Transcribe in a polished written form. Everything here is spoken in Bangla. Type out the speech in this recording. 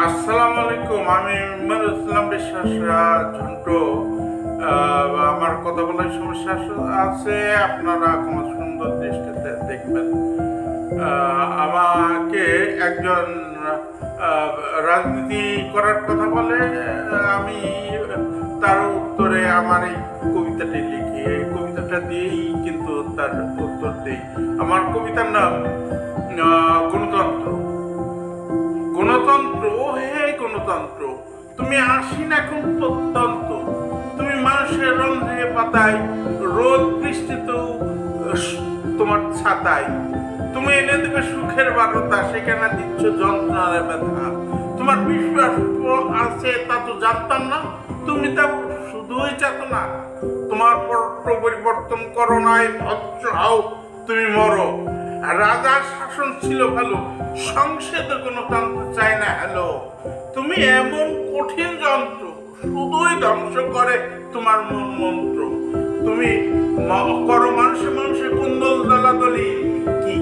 আসসালামু আলাইকুম। আমি ইমানুল ইসলাম বিশ্বাসরা ঝন্টু। আমার কথা বলার সমস্যা আছে, আপনারা কোনো সুন্দর দৃষ্টিতে দেখবেন। আমাকে একজন আহ, রাজনীতি করার কথা বলে, আমি তার উত্তরে আমার এই কবিতাটি লিখি। এই কবিতাটা দিয়েই কিন্তু তার উত্তর দিই। আমার কবিতার নাম গণতন্ত্র। গণতন্ত্র, হে গণতন্ত্র, তুমি আসীন এখন প্রত্যন্ত। তুমি মানুষের রন্ধ্রে পাতায়, রোদ বৃষ্টিতেও তোমার ছাতায়। তুমি এনে দেবে সুখের বারতা, সেখানে দিচ্ছ যন্ত্রণার ব্যথা। তোমার বিশ্বাস আছে তা তো জানতাম না, তুমি তা শুধুই চাতো না। তোমার পরিবর্তন করো নাই, ভদ্র হও, তুমি মরো। রাজার শাসন ছিল ভালো, সংসদে গণতন্ত্র চাই না হ্যালো। তুমি এমন কঠিন যন্ত্র, শুধুই ধ্বংস করে তোমার মূল মন্ত্র। তুমি করো মানুষে মানুষে কুন্দল দলাদলি, কি